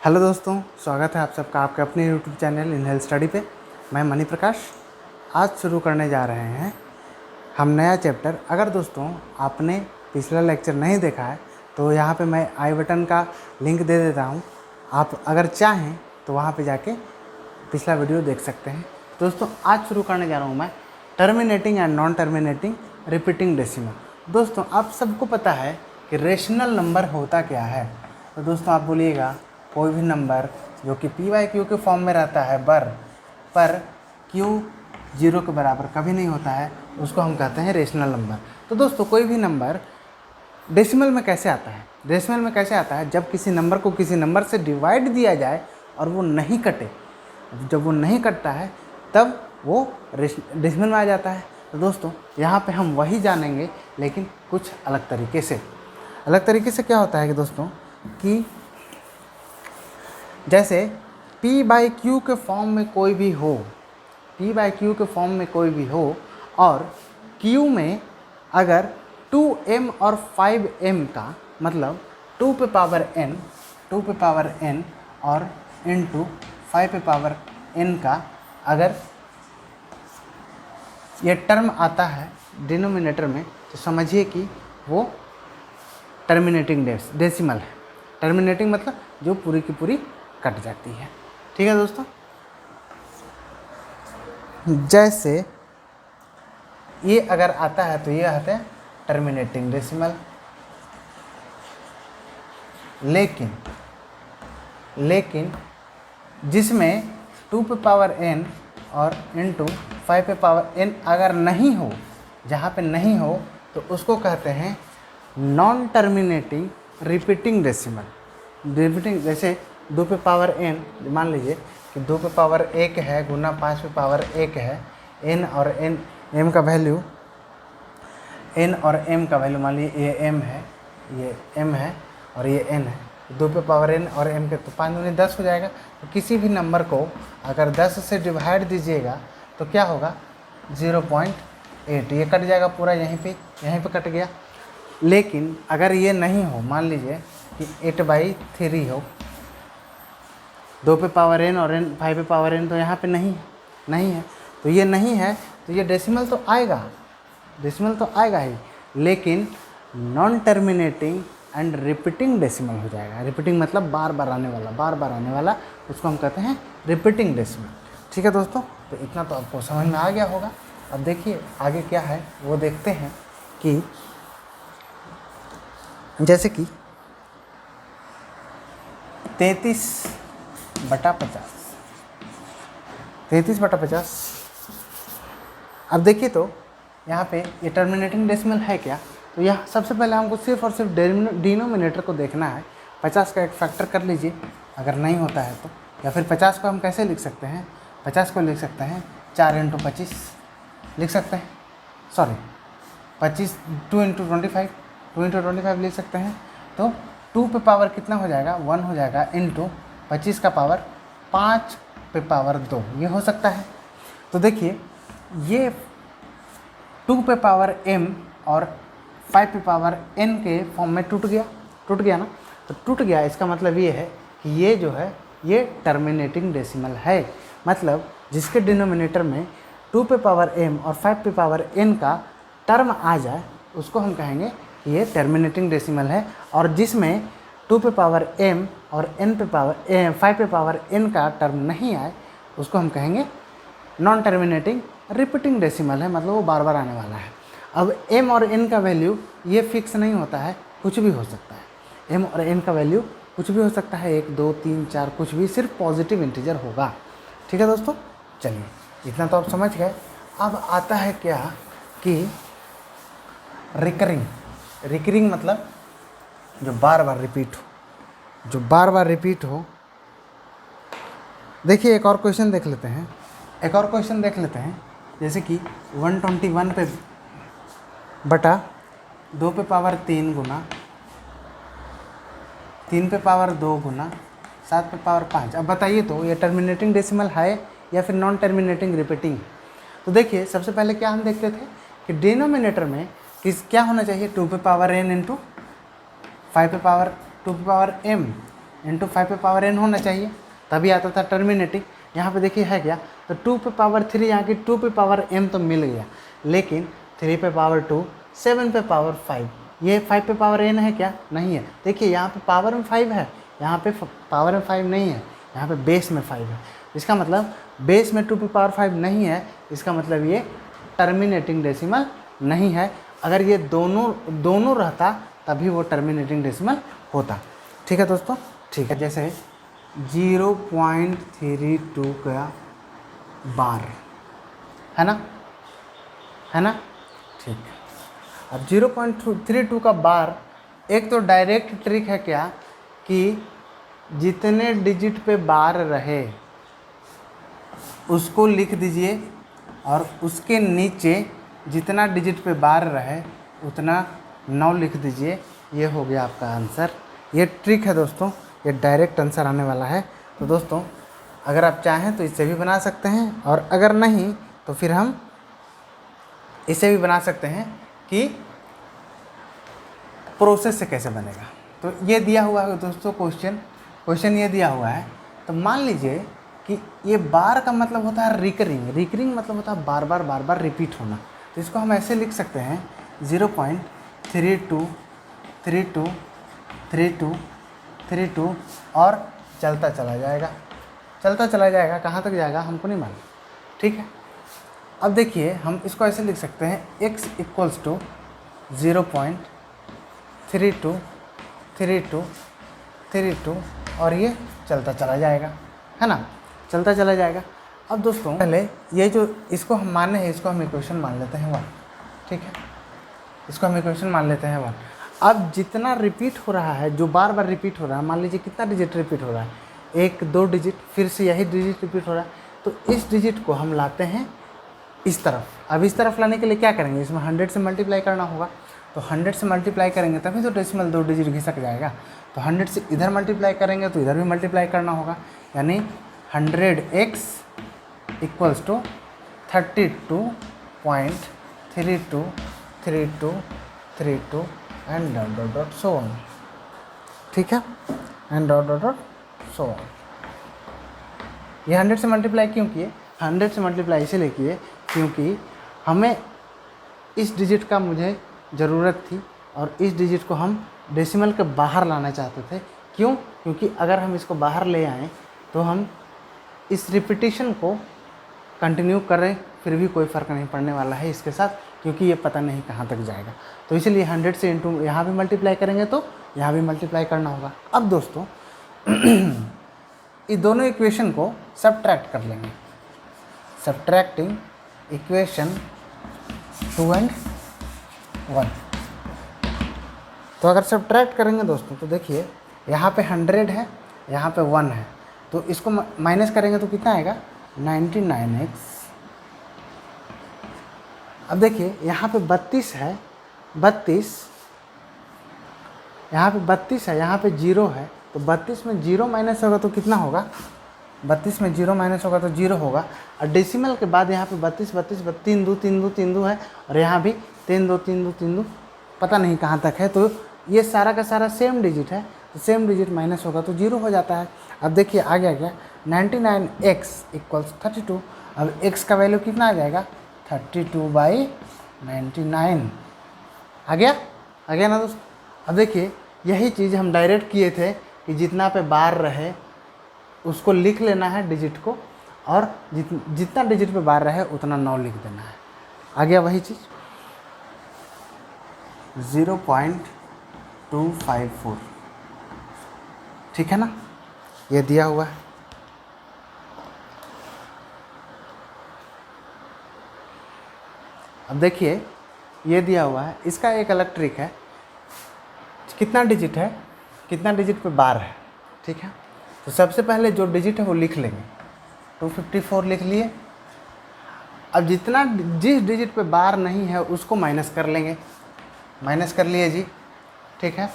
Hello दोस्तों, स्वागत है आप सबका आपके अपने YouTube channel in health study पे। मैं मणि प्रकाश आज शुरू करने जा रहे हैं हम नया चैप्टर। अगर दोस्तों आपने पिछला लेक्चर नहीं देखा है तो यहाँ पे मैं आई बटन का लिंक दे देता हूँ, आप अगर चाहें तो वहाँ पे जाके पिछला वीडियो देख सकते हैं। दोस्तों आज शुरू करने जा रहा हूँ मैं terminating and non terminating repeating decimal. दोस्तों आप सबको पता है कि रेशनल नंबर होता क्या है। तो दोस्तों आप बोलिएगा कोई भी नंबर जो कि पी बाई क्यू के फॉर्म में रहता है पर क्यू 0 के बराबर कभी नहीं होता है, उसको हम कहते हैं रेशनल नंबर। तो दोस्तों कोई भी नंबर डेसिमल में कैसे आता है? डेसिमल में कैसे आता है? जब किसी नंबर को किसी नंबर से डिवाइड दिया जाए और वो नहीं कटे। जब वो नहीं कटता है तब वो डेसिमल में आ जाता है। तो दोस्तों यहाँ पे हम वही जानेंगे, लेकिन कुछ अलग तरीके से। अलग तरीके से क्या होता है कि दोस्तों कि जैसे p बाई क्यू के फॉर्म में कोई भी हो, p बाई क्यू के फॉर्म में कोई भी हो और q में अगर 2m और 5m का मतलब 2 पे पावर n और इंटू 5 पे पावर n का अगर ये टर्म आता है डिनोमिनेटर में, तो समझिए कि वो टर्मिनेटिंग डेसिमल है। टर्मिनेटिंग मतलब जो पूरी की पूरी कट जाती है। ठीक है दोस्तों, जैसे ये अगर आता है तो ये आता है टर्मिनेटिंग डेसिमल। लेकिन जिसमें 2 पे पावर n और इंटू 5 पे पावर n अगर नहीं हो, जहाँ पे नहीं हो तो उसको कहते हैं non terminating repeating decimal. Repeating जैसे 2 पे पावर n, मान लीजिए कि 2 पे पावर 1 है गुना 5 पे पावर 1 है, n और m का वैल्यू मान लीजिए ये m है, ये m है और ये n है। 2 पे पावर n और m के तो 5 दूनी 10 हो जाएगा। तो किसी भी नंबर को अगर 10 से डिवाइड दीजिएगा तो क्या होगा 0.8, ये कट जाएगा पूरा, यहीं पे कट गया। लेकिन अगर ये नहीं हो, मान लीजिए कि 8/3 हो, 2 पे पावर n और 5 पे पावर n तो यहाँ पे नहीं है, तो ये नहीं है तो ये डेसिमल तो आएगा ही, लेकिन non terminating and repeating decimal हो जाएगा। रिपीटिंग मतलब बार बार आने वाला, उसको हम कहते हैं रिपीटिंग डेसिमल। ठीक है दोस्तों, तो इतना तो आपको समझ में आ गया होगा। अब देखिए आगे क्या है वो देखते हैं कि जैसे कि 33/50। अब देखिए तो यहाँ पे ये टर्मिनेटिंग डेसिमल है क्या? तो यहाँ सबसे पहले हमको सिर्फ और सिर्फ डिनोमिनेटर को देखना है। 50 का एक फैक्टर कर लीजिए अगर नहीं होता है तो, या फिर 50 को हम कैसे लिख सकते हैं? 50 को लिख सकते हैं 4 × 25 लिख सकते हैं, सॉरी 2 × 25 लिख सकते हैं। तो 2 पे पावर कितना हो जाएगा 1 हो जाएगा, इंटू 25 का पावर 5 पे पावर 2, ये हो सकता है। तो देखिए ये 2 पे पावर m और 5 पे पावर n के फॉर्म में टूट गया ना। तो टूट गया, इसका मतलब ये है कि ये जो है ये टर्मिनेटिंग डेसिमल है। मतलब जिसके डिनोमिनेटर में 2 पे पावर m और 5 पे पावर n का टर्म आ जाए उसको हम कहेंगे ये टर्मिनेटिंग डेसिमल है। और जिसमें 2 पे पावर m और 5 पे पावर n का टर्म नहीं आए उसको हम कहेंगे नॉन टर्मिनेटिंग रिपीटिंग डेसिमल है, मतलब वो बार बार आने वाला है। अब m और n का वैल्यू ये फिक्स नहीं होता है, कुछ भी हो सकता है। m और n का वैल्यू कुछ भी हो सकता है, 1 2 3 4 कुछ भी, सिर्फ पॉजिटिव इंटीजर होगा। ठीक है दोस्तों, चलिए इतना तो आप समझ गए। अब आता है क्या कि रिकरिंग मतलब जो बार बार रिपीट हो। देखिए एक और क्वेश्चन देख लेते हैं। जैसे कि 121 पे बटा 2 पे पावर 3 गुना 3 पे पावर 2 गुना 7 पे पावर 5। अब बताइए तो ये टर्मिनेटिंग डेसिमल है या फिर नॉन टर्मिनेटिंग रिपीटिंग? तो देखिए सबसे पहले क्या हम देखते थे कि डिनोमिनेटर में क्या होना चाहिए 2 पे पावर n इंटू 5 पे पावर 2 पे पावर m इंटू 5 पे पावर n होना चाहिए, तभी आता था टर्मिनेटिंग। यहाँ पे देखिए है क्या, तो 2 पे पावर 3, यहाँ की 2 पे पावर m तो मिल गया, लेकिन 3 पे पावर 2, 7 पे पावर 5, ये 5 पे पावर n है क्या, नहीं है। देखिए यहाँ पे पावर में 5 है, यहाँ पे पावर में 5 नहीं है, यहाँ पे बेस में 5 है। इसका मतलब बेस में 2 पे पावर 5 नहीं है, इसका मतलब ये टर्मिनेटिंग डेसिमल नहीं है। अगर ये दोनों रहता तभी वो टर्मिनेटिंग डेसिमल होता। ठीक है दोस्तों, ठीक है। जैसे 0.32 का बार है ना, है ना, ठीक। अब 0.32 का बार, एक तो डायरेक्ट ट्रिक है क्या कि जितने डिजिट पे बार रहे उसको लिख दीजिए और उसके नीचे जितना डिजिट पे बार रहे उतना 9 लिख दीजिए, ये हो गया आपका आंसर। ये ट्रिक है दोस्तों, ये डायरेक्ट आंसर आने वाला है। तो दोस्तों अगर आप चाहें तो इससे भी बना सकते हैं, और अगर नहीं तो फिर हम इसे भी बना सकते हैं कि प्रोसेस से कैसे बनेगा। तो ये दिया हुआ है दोस्तों क्वेश्चन ये दिया हुआ है। तो मान लीजिए कि ये बार का मतलब होता है रिकरिंग मतलब होता है बार बार रिपीट होना। तो इसको हम ऐसे लिख सकते हैं 0.32 और चलता चला जाएगा, कहाँ तक जाएगा हमको नहीं मालूम। ठीक है, अब देखिए हम इसको ऐसे लिख सकते हैं x इक्वल्स टू 0.32 और ये चलता चला जाएगा, है ना, चलता चला जाएगा। अब दोस्तों पहले ये जो इसको हम माने हैं, इसको हम इक्वेशन मान लेते हैं 1। ठीक है, इसको हम इक्वेशन मान लेते हैं 1। अब जितना रिपीट हो रहा है, जो बार बार रिपीट हो रहा है, मान लीजिए कितना डिजिट रिपीट हो रहा है, 1 2 डिजिट, फिर से यही डिजिट रिपीट हो रहा है, तो इस डिजिट को हम लाते हैं इस तरफ। अब इस तरफ लाने के लिए क्या करेंगे, इसमें 100 से मल्टीप्लाई करना होगा। तो 100 से मल्टीप्लाई करेंगे तभी तो डेसिमल 2 डिजिट घिसक जाएगा। तो 100 से इधर मल्टीप्लाई करेंगे तो इधर भी मल्टीप्लाई करना होगा, यानी 100x equals to 32.3232 and dot so on. ठीक है, एंड डॉट सो ऑन। ये 100 से मल्टीप्लाई क्यों किए, 100 से मल्टीप्लाई इसीलिए किए क्योंकि हमें इस डिजिट का मुझे ज़रूरत थी और इस डिजिट को हम डेसिमल के बाहर लाना चाहते थे। क्यों, क्योंकि अगर हम इसको बाहर ले आएँ तो हम इस रिपीटिशन को कंटिन्यू करें फिर भी कोई फ़र्क नहीं पड़ने वाला है इसके साथ, क्योंकि ये पता नहीं कहाँ तक जाएगा। तो इसलिए 100 से इंटू यहाँ भी मल्टीप्लाई करेंगे तो यहाँ भी मल्टीप्लाई करना होगा। अब दोस्तों इस दोनों इक्वेशन को सबट्रैक्ट कर लेंगे, सब्ट्रैक्टिंग इक्वेशन 2 and 1। तो अगर सब्ट्रैक्ट करेंगे दोस्तों तो देखिए यहाँ पे 100 है, यहाँ पे 1 है, तो इसको माइनस करेंगे तो कितना आएगा 99x। अब देखिए यहाँ पे 32 है, यहाँ पे 32 है, यहाँ पे 0 है, तो 32 में 0 माइनस होगा तो कितना होगा, 32 में 0 माइनस होगा तो 0 होगा। और डेसिमल के बाद यहाँ पे 32 3 2 है, और यहाँ भी 3 2 पता नहीं कहाँ तक है। तो ये सारा का सारा सेम डिजिट है, तो सेम डिजिट माइनस होगा तो 0 हो जाता है। अब देखिए आ गया क्या, 99x इक्वल्स 32। अब x का वैल्यू कितना आ जाएगा 32/99 आ गया ना दोस्तों। अब देखिए यही चीज़ हम डायरेक्ट किए थे कि जितना पे बार रहे उसको लिख लेना है डिजिट को, और जितना डिजिट पे बार रहे उतना 9 लिख देना है। आ गया वही चीज़ 0.254। ठीक है ना, ये दिया हुआ है। अब देखिए ये दिया हुआ है, इसका एक अलग ट्रिक है। कितना डिजिट है, कितना डिजिट पे बार है, ठीक है। तो सबसे पहले जो डिजिट है वो लिख लेंगे, 254 लिख लिए। अब जिस डिजिट पे बार नहीं है उसको माइनस कर लेंगे, माइनस कर लिए जी, ठीक है।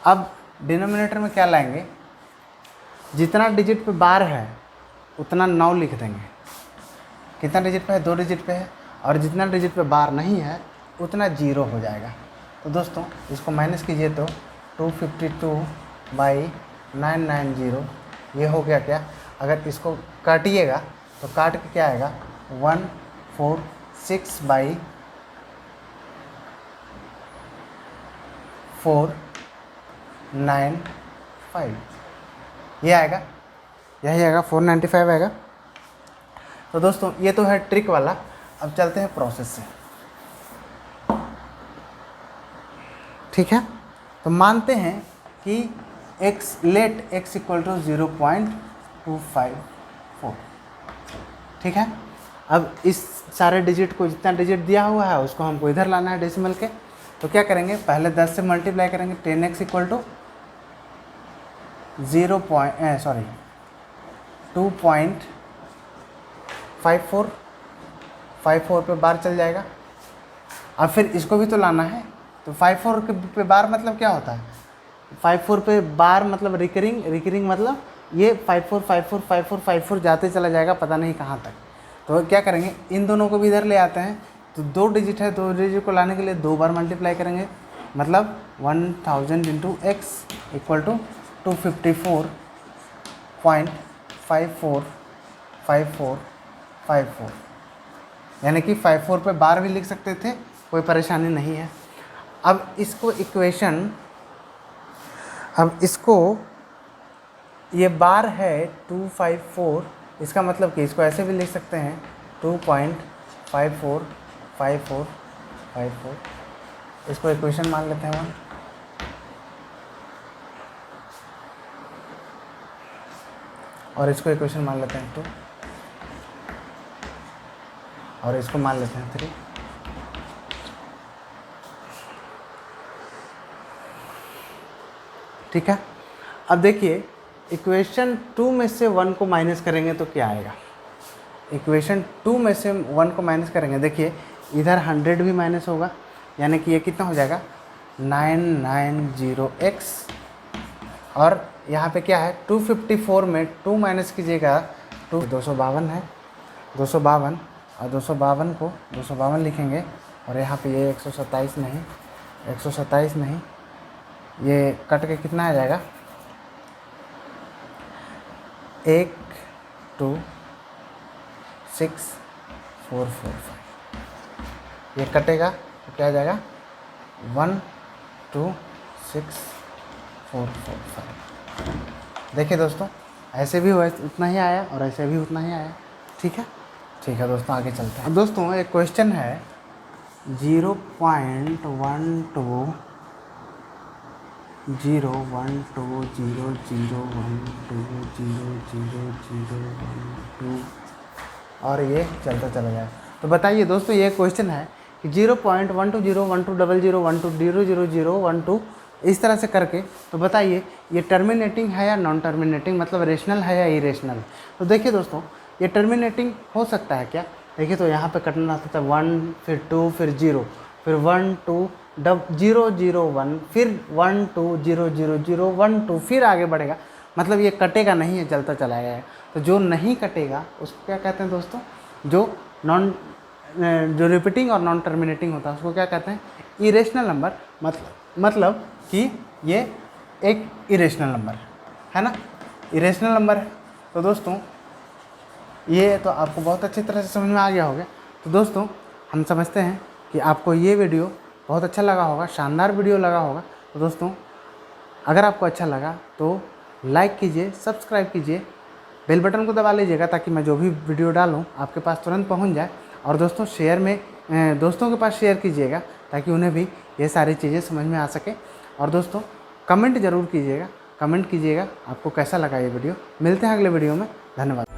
अब डिनोमिनेटर में क्या लाएंगे, जितना डिजिट पे बार है उतना 9 लिख देंगे। कितना डिजिट पे है, 2 डिजिट पे है, और जितना डिजिट पे बार नहीं है उतना 0 हो जाएगा। तो दोस्तों इसको माइनस कीजिए तो 252/9 990, ये हो गया क्या, अगर इसको काटिएगा तो काट के क्या आएगा 146/495, ये आएगा, यही आएगा 495 आएगा। तो दोस्तों ये तो है ट्रिक वाला। अब चलते हैं प्रोसेस से, ठीक है। तो मानते हैं कि लेट x इक्वल टू 0.254, ठीक है। अब इस सारे डिजिट को, जितना डिजिट दिया हुआ है उसको हमको इधर लाना है डेसिमल के। तो क्या करेंगे, पहले 10 से मल्टीप्लाई करेंगे, 10x इक्वल टू 2.54 पे बार चल जाएगा। अब फिर इसको भी तो लाना है, तो 54 पे बार मतलब क्या होता है, 54 पे बार मतलब रिकरिंग मतलब ये 54 जाते चला जाएगा पता नहीं कहाँ तक। तो क्या करेंगे, इन दोनों को भी इधर ले आते हैं। तो 2 डिजिट है, 2 डिजिट को लाने के लिए 2 बार मल्टीप्लाई करेंगे, मतलब 1000 इंटू x इक्वल टू 254.5454, यानी कि 54 पे बार भी लिख सकते थे, कोई परेशानी नहीं है। अब इसको ये बार है 254, इसका मतलब कि इसको ऐसे भी लिख सकते हैं 2.545454, इसको इक्वेशन मान लेते हैं 1। और इसको इक्वेशन मान लेते हैं 2, और इसको मान लेते हैं 3। ठीक है। अब देखिए इक्वेशन 2 में से 1 को माइनस करेंगे तो क्या आएगा, इक्वेशन 2 में से 1 को माइनस करेंगे, देखिए इधर 100 भी माइनस होगा, यानी कि ये कितना हो जाएगा 990x, और यहाँ पे क्या है 254 में 2 माइनस कीजिएगा 252 है, 252, और 252 को 252 लिखेंगे, और यहाँ पे ये 127 नहीं, ये कट के कितना आ जाएगा 126445, ये कटेगा तो क्या आ जाएगा 126445। देखिए दोस्तों ऐसे भी उतना ही आया और ऐसे भी उतना ही आया, ठीक है दोस्तों आगे चलते हैं। अब दोस्तों एक क्वेश्चन है 0.12 और ये चलता चला जाए। तो बताइए दोस्तों ये क्वेश्चन है कि 0.12 इस तरह से करके, तो बताइए ये टर्मिनेटिंग है या नॉन टर्मिनेटिंग, मतलब रेशनल है या इरेशनल। तो देखिए दोस्तों ये टर्मिनेटिंग हो सकता है क्या, देखिए तो यहाँ पे कटना था 1 फिर 2 फिर 0 फिर 1 2 0 0 1 फिर 1 2 0 0 0 1 2 फिर आगे बढ़ेगा, मतलब ये कटेगा नहीं है, चलता चला जाएगा। तो जो नहीं कटेगा उसको क्या कहते हैं दोस्तों, जो रिपीटिंग और नॉन टर्मिनेटिंग होता है उसको क्या कहते हैं, इरेशनल नंबर, मतलब कि ये एक इरेशनल नंबर है ना, इरेशनल नंबर है। तो दोस्तों ये तो आपको बहुत अच्छी तरह से समझ में आ गया होगा। तो दोस्तों हम समझते हैं कि आपको ये वीडियो बहुत अच्छा लगा होगा, शानदार वीडियो लगा होगा। तो दोस्तों अगर आपको अच्छा लगा तो लाइक कीजिए, सब्सक्राइब कीजिए, बेल बटन को दबा लीजिएगा ताकि मैं जो भी वीडियो डालूँ आपके पास तुरंत पहुँच जाए। और दोस्तों दोस्तों के पास शेयर कीजिएगा ताकि उन्हें भी ये सारी चीज़ें समझ में आ सके। और दोस्तों कमेंट ज़रूर कीजिएगा आपको कैसा लगा ये वीडियो। मिलते हैं अगले वीडियो में, धन्यवाद।